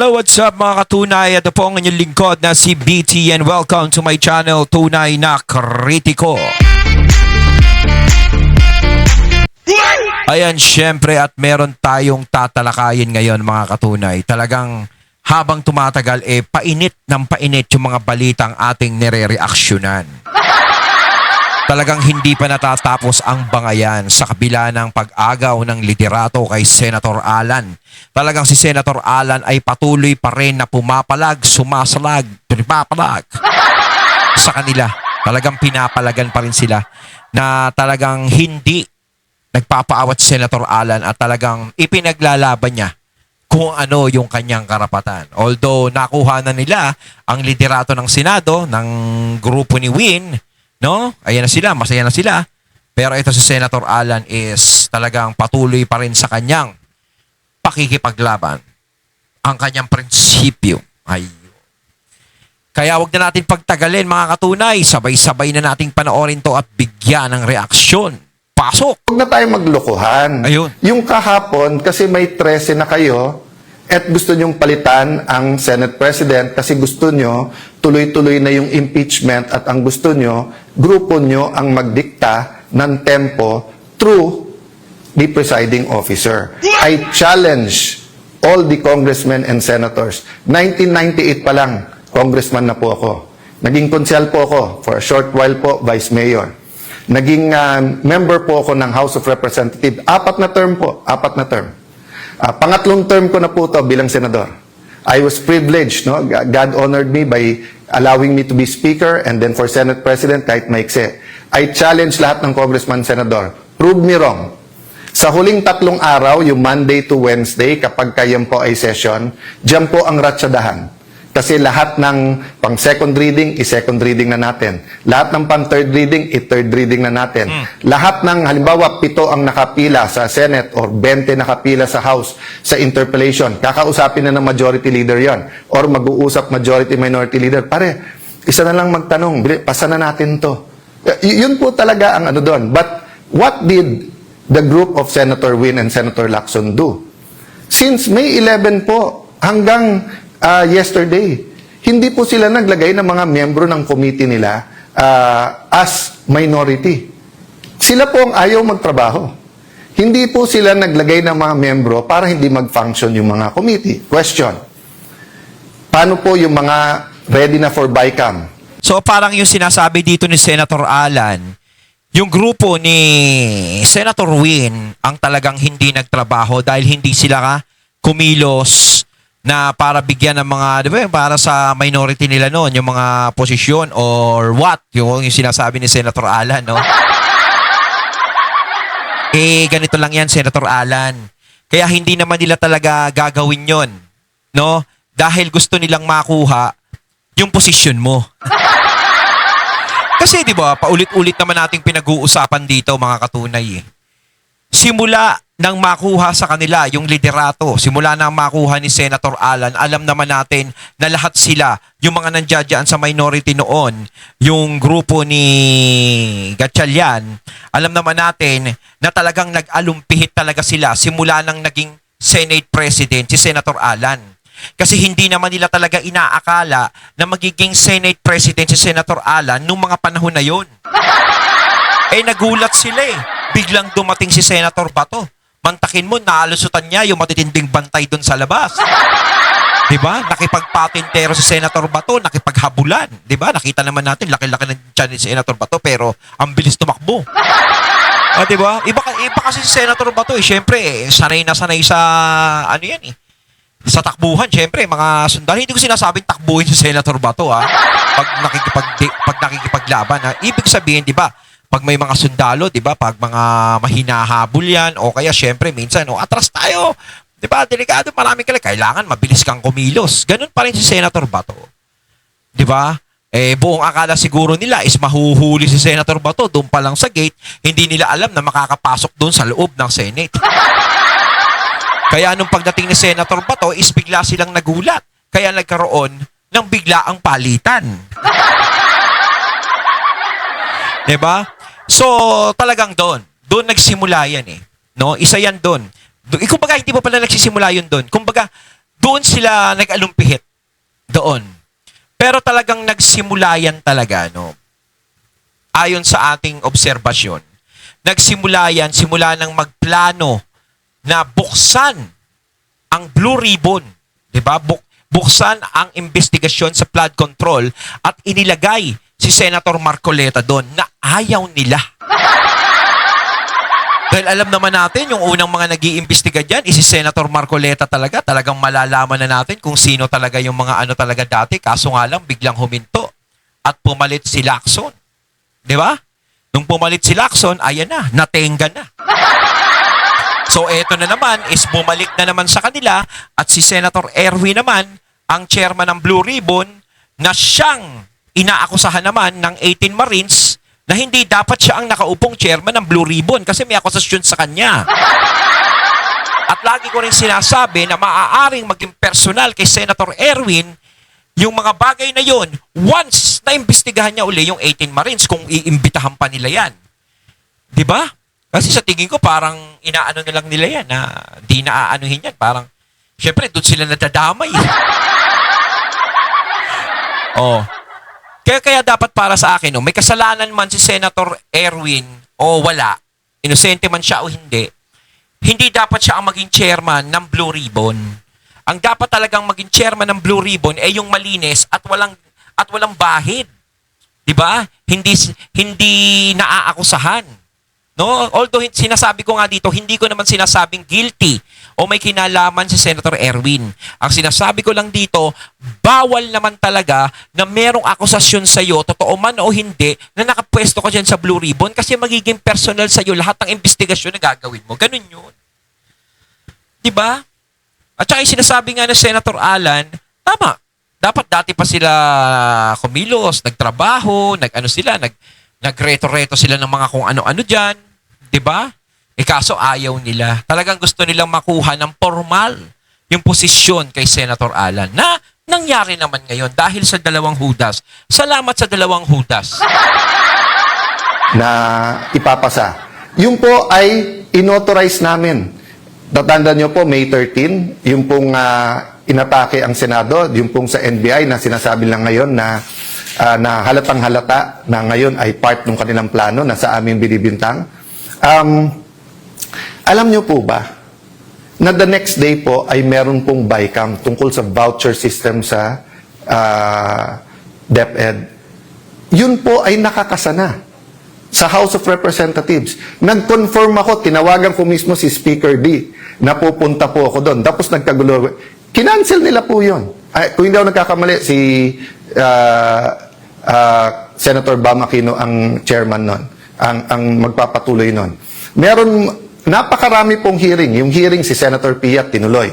Hello, what's up mga katunay? Ito po ang inyong lingkod na si BT and welcome to my channel, Tunay na Kritiko. Ayan, syempre at meron tayong tatalakayin ngayon mga katunay. Talagang habang tumatagal, painit ng painit yung mga balitang ating nire-reaksyonan. Talagang hindi pa natatapos ang bangayan sa kabila ng pag-agaw ng liderato kay Senator Alan. Talagang si Senator Alan ay patuloy pa rin na pumapalag, sumasalag, pinapalag sa kanila. Talagang pinapalagan pa rin sila na talagang hindi nagpapaawat si Senator Alan at talagang ipinaglalaban niya kung ano yung kanyang karapatan. Although nakuha na nila ang liderato ng Senado, ng grupo ni Win, no? Ayan na sila, masaya na sila. Pero ito si Senator Alan is talagang patuloy pa rin sa kanyang pakikipaglaban. Ang kanyang prinsipyo. Ayun. Kaya wag na natin pagtagalin mga katunay. Sabay-sabay na nating panoorin to at bigyan ng reaksyon. Pasok! Huwag na tayo maglokohan. Ayun. Yung kahapon, kasi may 13 na kayo, at gusto nyong palitan ang Senate President kasi gusto nyo tuloy-tuloy na yung impeachment at ang gusto nyo, grupo nyo ang magdikta ng tempo through the presiding officer. I challenge all the congressmen and senators. 1998 pa lang, congressman na po ako. Naging konsyal po ako for a short while po, vice mayor. Naging member po ako ng House of Representatives. 4 na term po, 4 na term. Pangatlong term ko na po ito bilang senador. I was privileged, no? God honored me by allowing me to be speaker and then for Senate President kahit maikse. I challenge lahat ng congressman, senador. Prove me wrong. Sa huling 3 araw, yung Monday to Wednesday, kapag kayan po ay session, diyan po ang ratsadahan. Kasi lahat ng pang second reading, i-second reading na natin. Lahat ng pang third reading, i-third reading na natin. Lahat ng, halimbawa, 7 ang nakapila sa Senate or 20 nakapila sa House sa interpellation. Kakausapin na ng majority leader yon or mag-uusap majority-minority leader. Pare, isa na lang magtanong, pasa na natin to. Yun po talaga ang ano doon. But what did the group of Senator Win and Senator Lacson do? Since May 11 po, hanggang yesterday, hindi po sila naglagay ng mga miyembro ng committee nila as minority. Sila po ang ayaw magtrabaho. Hindi po sila naglagay ng mga miyembro para hindi mag-function yung mga committee. Question. Paano po yung mga ready na for BICAM? So parang yung sinasabi dito ni Senator Alan, yung grupo ni Senator Win ang talagang hindi nagtrabaho dahil hindi sila kumilos na para bigyan ng mga, di ba, para sa minority nila noon, yung mga posisyon or what, yung sinasabi ni Senator Alan, no? Ganito lang yan, Senator Alan. Kaya hindi naman nila talaga gagawin yon, no? Dahil gusto nilang makuha yung posisyon mo. Kasi, di ba, paulit-ulit naman nating pinag-uusapan dito, mga katunay, simula nang makuha sa kanila yung liderato, simula nang makuha ni Senator Alan, alam naman natin na lahat sila, yung mga nandiyan sa minority noon, yung grupo ni Gatchalian, alam naman natin na talagang nag-alumpihit talaga sila simula nang naging Senate President si Senator Alan. Kasi hindi naman nila talaga inaakala na magiging Senate President si Senator Alan nung mga panahon na yon. Nagulat sila Biglang dumating si Senator Bato. Mantakin mo, naalusutan niya yung matitinding bantay doon sa labas. Diba? Nakipagpatintero si Senator Bato, nakipaghabulan. Diba? Nakita naman natin, laki-laki ng tiyan ni Senator Bato, pero ang bilis tumakbo. Diba? Iba kasi si Senator Bato, Siyempre, sanay na sanay sa, ano yan sa takbuhan, siyempre, mga sundalo. Hindi ko sinasabing takbuhin si Senator Bato, Pag nakikipaglaban, Ibig sabihin, diba? Pag may mga sundalo, 'di ba? Pag mga mahinahabol 'yan o kaya syempre minsan atras tayo. 'Di ba? Delikado, marami kailangan mabilis kang kumilos. Ganun pa rin si Senator Bato. 'Di ba? Buong akala siguro nila is mahuhuli si Senator Bato doon pa lang sa gate, hindi nila alam na makakapasok doon sa loob ng Senate. Kaya nung pagdating ni Senator Bato is bigla silang nagulat. Kaya nagkaroon ng biglaang palitan. 'Di ba? So, talagang doon nagsimula yan no? Isa yan doon. Kumbaga, hindi pa pala nagsisimula yun doon. Kumbaga, doon sila nag-alumpihit. Doon. Pero talagang nagsimula yan talaga, no? Ayon sa ating obserbasyon, nagsimula yan, simula ng magplano na buksan ang Blue Ribbon, di ba? Buksan ang investigasyon sa flood control at inilagay si Senator Marcoleta doon na ayaw nila. Dahil alam naman natin, yung unang mga nag-iimbestiga dyan is si Senator Marcoleta talaga. Talagang malalaman na natin kung sino talaga yung mga ano talaga dati. Kaso nga lang, biglang huminto at pumalit si Lacson. Di ba? Nung pumalit si Lacson, ayan na, natenga na. So eto na naman is bumalik na naman sa kanila at si Senator Erwin naman, ang chairman ng Blue Ribbon, na siyang inaakusahan naman ng 18 Marines na hindi dapat siya ang nakaupong chairman ng Blue Ribbon kasi may akusasyon sa kanya. At lagi ko rin sinasabi na maaaring maging personal kay Senator Erwin yung mga bagay na yon once na imbestigahan niya uli yung 18 Marines kung iimbitahan pa nila yan. Di ba? Kasi sa tingin ko parang inaano na lang nila yan na di naaanuhin yan. Parang, syempre, doon sila nadadamay. Oh. Kaya dapat para sa akin, may kasalanan man si Senator Erwin o wala, inosente man siya o hindi dapat siya ang maging chairman ng Blue Ribbon. Ang dapat talagang maging chairman ng Blue Ribbon ay yung malinis at walang bahid. 'Di ba? Hindi naaakusahan. No? Although sinasabi ko nga dito, hindi ko naman sinasabing guilty o may kinalaman si Senator Erwin. Ang sinasabi ko lang dito, bawal naman talaga na merong akusasyon sa iyo, totoo man o hindi, na nakapwesto ka dyan sa Blue Ribbon kasi magiging personal sa iyo lahat ng investigasyon na gagawin mo. Ganun yun. Diba? At saka yung sinasabi nga ng Senator Alan, tama. Dapat dati pa sila kumilos, nagtrabaho, nagreto-reto sila ng mga kung ano-ano dyan. Diba? Kaso ayaw nila. Talagang gusto nilang makuha ng formal yung posisyon kay Senator Alan na nangyari naman ngayon dahil sa dalawang Judas. Salamat sa dalawang Judas. Na ipapasa. Yung po ay inauthorize namin. Tatandaan nyo po, May 13, yung pong inatake ang Senado, yung pong sa NBI na sinasabi lang ngayon na halatang halata na ngayon ay part ng kanilang plano na sa aming binibintang. Alam nyo po ba na the next day po ay meron pong BICAM tungkol sa voucher system sa DepEd. Yun po ay nakakasana sa House of Representatives. Nag-confirm ako, tinawagan ko mismo si Speaker D na pupunta po ako doon. Tapos nagkagulo. Kinancel nila po yun. Kung hindi ako nagkakamali, si Senator Bam Aquino ang chairman nun, ang magpapatuloy nun. Meron, napakarami pong hearing. Yung hearing si Senator Pia tinuloy.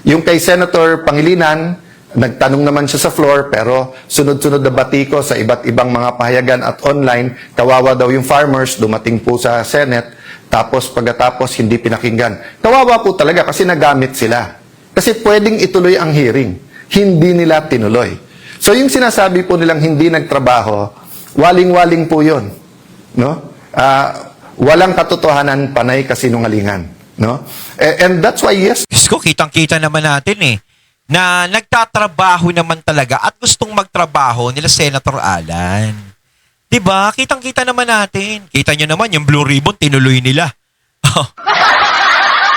Yung kay Senator Pangilinan, nagtanong naman siya sa floor, pero sunod-sunod na batiko sa iba't ibang mga pahayagan at online, kawawa daw yung farmers, dumating po sa Senate, tapos pagkatapos hindi pinakinggan. Kawawa po talaga kasi nagamit sila. Kasi pwedeng ituloy ang hearing. Hindi nila tinuloy. So yung sinasabi po nilang hindi nagtrabaho, waling-waling po yun. No? Walang katotohanan, panay kasinungalingan. No? And that's why, yes. Ko, kitang-kita naman natin na nagtatrabaho naman talaga at gustong magtrabaho nila Senator Alan. 'Di ba? Kitang-kita naman natin. Kita nyo naman yung Blue Ribbon tinuloy nila.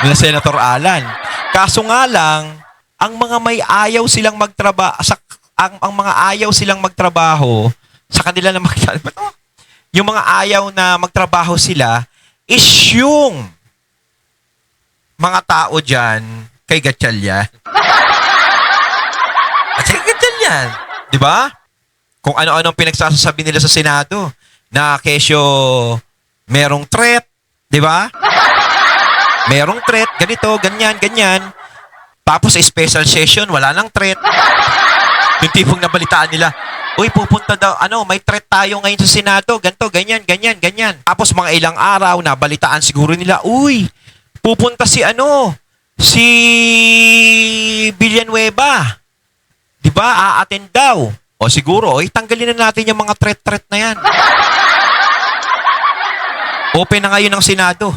Nila Senator Alan. Kaso nga lang, ang mga may ayaw silang magtrabaho ang mga ayaw silang magtrabaho sa kanila na yung mga ayaw na magtrabaho sila is yung mga tao diyan kay Gatchalian. At sige, ganyan yan. Di ba? Kung ano-ano pinagsasasabi nila sa Senado na kesyo merong threat, di ba? Merong threat, ganito, ganyan, ganyan. Tapos special session, wala nang threat. Yung tipong nabalitaan nila, uy, pupunta daw, may threat tayo ngayon sa Senado, ganito, ganyan, ganyan, ganyan. Tapos mga ilang araw, nabalitaan siguro nila, uy, pupunta si Villanueva. Di ba? A-attend daw. O siguro, tanggalin na natin yung mga threat na yan. Open na ngayon ang Senado.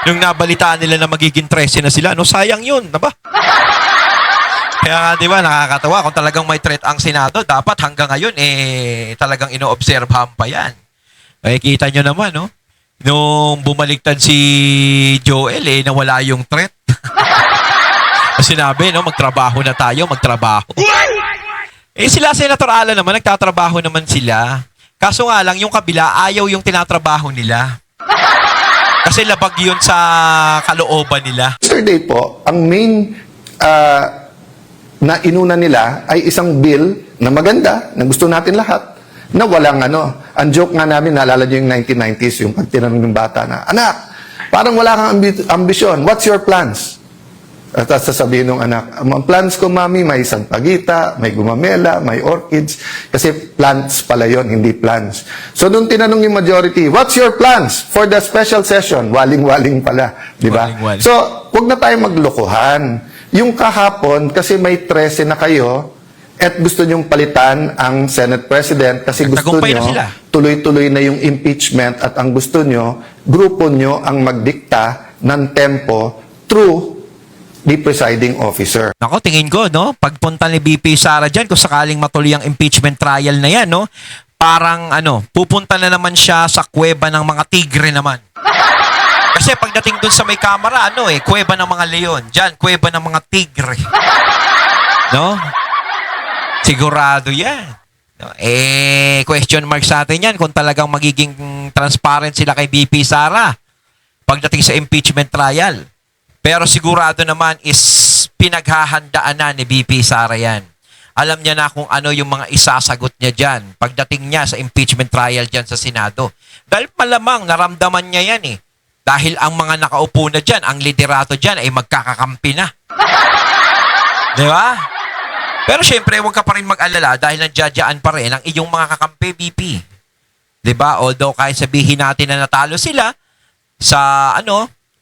Nung nabalitaan nila na magiging 13 na sila, no, sayang yun, diba? Kaya nga, di ba, nakakatawa. Kung talagang may threat ang Senado, dapat hanggang ngayon, talagang inoobserbahan pa yan. Eh, kita nyo naman, no? Nung bumaliktad si Joel, nawala yung threat. Sinabi, no, magtrabaho na tayo, magtrabaho. Sila, Senator Alan naman, nagtatrabaho naman sila. Kaso nga lang, yung kabila, ayaw yung tinatrabaho nila. Kasi labag yun sa kalooban nila. Yesterday po, ang main na inuna nila ay isang bill na maganda, na gusto natin lahat, na walang ano. Ang joke nga namin, naalala nyo yung 1990s, yung pag tinanong ng bata na, anak, parang wala kang ambisyon. What's your plans? At sasabihin ng anak, ang plans ko, mami, may sampagita, may gumamela, may orchids. Kasi plants pala yon, hindi plans. So, nung tinanong yung majority, what's your plans for the special session? Waling-waling pala. Di ba? Waling-waling. So, huwag na tayo maglokohan. Yung kahapon, kasi may 13 na kayo, at gusto nyong palitan ang Senate President kasi gusto Nagtagumpay na nyo sila. tuloy-tuloy na yung impeachment at ang gusto nyo, grupo nyo ang magdikta ng tempo through the presiding officer. Nako, tingin ko, no? Pagpunta ni BP Sara dyan, kung sakaling matuloy ang impeachment trial na yan, no? Parang, pupunta na naman siya sa kuweba ng mga tigre naman. Kasi pagdating dun sa may kamera, kuweba ng mga leon. Dyan, kuweba ng mga tigre. No? Sigurado yan. No? Question mark sa atin yan kung talagang magiging transparent sila kay BP Sara pagdating sa impeachment trial. Pero sigurado naman is pinaghahandaan na ni BP Sara yan. Alam niya na kung ano yung mga isasagot niya dyan pagdating niya sa impeachment trial dyan sa Senado. Dahil malamang naramdaman niya yan Dahil ang mga nakaupo na dyan, ang liderato dyan ay magkakakampi na. Di ba? Pero syempre, huwag ka pa rin mag-alala dahil nandiyadyaan pa rin ang iyong mga kakampi, BP. Di ba? Although kahit sabihin natin na natalo sila sa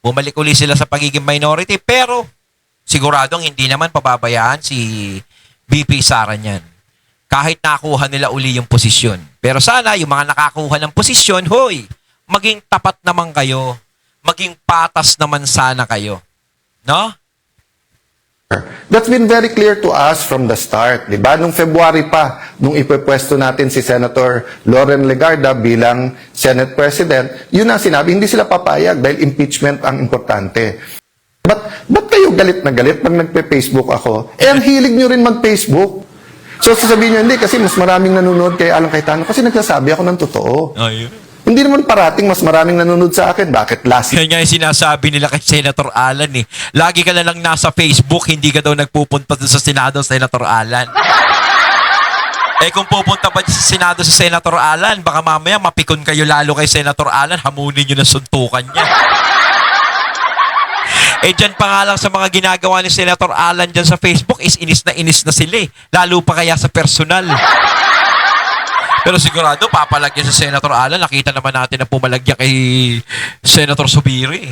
bumalik uli sila sa pagiging minority, pero siguradong hindi naman pababayaan si BP Sara niyan. Kahit nakuha nila uli yung posisyon. Pero sana yung mga nakakuha ng posisyon, hoy, maging tapat naman kayo. Maging patas naman sana kayo. No? That's been very clear to us from the start. Diba? Nung February pa, nung ipepwesto natin si Senator Loren Legarda bilang Senate President, yun ang sinabi, hindi sila papayag dahil impeachment ang importante. Ba't kayo galit na galit pag nagpe-Facebook ako? Ang hilig nyo rin mag-Facebook. So sasabihin nyo, hindi, kasi mas maraming nanonood kay Alan Cayetano kasi nagsasabi ako ng totoo. Ayun. Hindi naman parating mas maraming nanonood sa akin. Bakit last Yan nga yung sinasabi nila kay Senator Alan Lagi ka na lang nasa Facebook, hindi ka daw nagpupunta sa Senado, Senator Alan. Kung pupunta pa sa Senado sa Senator Alan, baka mamaya mapikon kayo lalo kay Senator Alan, hamunin nyo na suntukan niya. Dyan pa nga lang sa mga ginagawa ni Senator Alan dyan sa Facebook, inis na sila Lalo pa kaya sa personal. Pero sigurado, papalagyan sa Senator Alan. Nakita naman natin na pumalagyan kay Senator Subiri.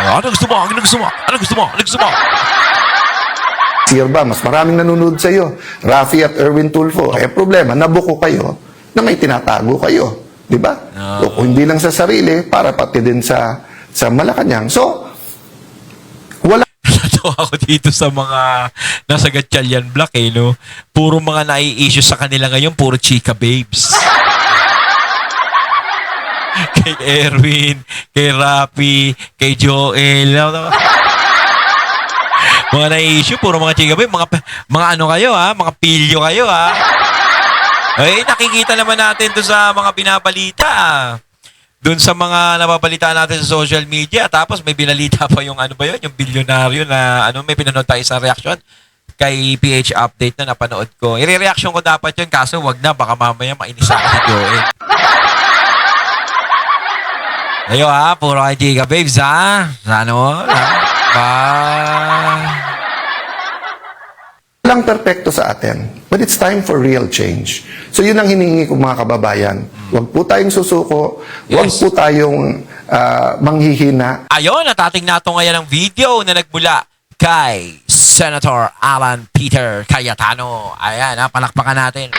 Ano gusto mo? Ano gusto mo? Ano gusto mo? Ano gusto mo? year ba, mas maraming nanonood sa iyo. Rafi at Erwin Tulfo. Problema, nabuko kayo na may tinatago kayo. Di ba? O kung hindi lang sa sarili, para pati din sa Malacanang. So, wala. Natawa ako dito sa mga nasa Gatchalian Block no? Puro mga nai-issue sa kanila ngayon, puro chika babes. Kay Erwin, kay Rafi, kay Joel. Mga nai-issue, puro mga chika babes. Mga ano kayo mga pilyo kayo nakikita naman natin doon sa mga binabalita doon sa mga nababalita natin sa social media. Tapos may binalita pa yung yung bilyonaryo na may pinanood tayo sa reaction kay PH Update na napanood ko. I-reaction ko dapat yun, kaso wag na, baka mamaya mainisa ka si Joel. Ayo puro kay Chica Babes Walang perpekto sa atin. But it's time for real change. So yun ang hiningi ko mga kababayan. Huwag po tayong susuko. Huwag po tayong manghihina. Ayun, natating nato ngayon ang video na nagmula kay Senator Alan Peter Cayetano. Ayan, palakpakan natin.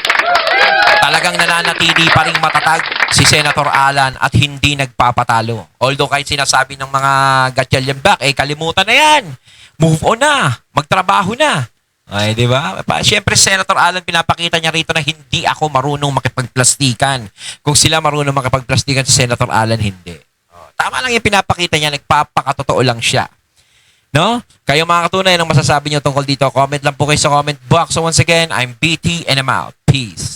talagang nananatili pa rin matatag si Senator Alan at hindi nagpapatalo. Although kahit sinasabi ng mga gatyalyambak, kalimutan na yan. Move on na. Magtrabaho na. Ay, di ba? Siyempre, Senator Alan, pinapakita niya rito na hindi ako marunong makipagplastikan. Kung sila marunong makipagplastikan, si Senator Alan, hindi. Tama lang yung pinapakita niya, nagpapakatotoo lang siya. No? Kayo mga katunay, anong masasabi niyo tungkol dito? Comment lang po kayo sa comment box. So once again, I'm BT and I'm out. Peace.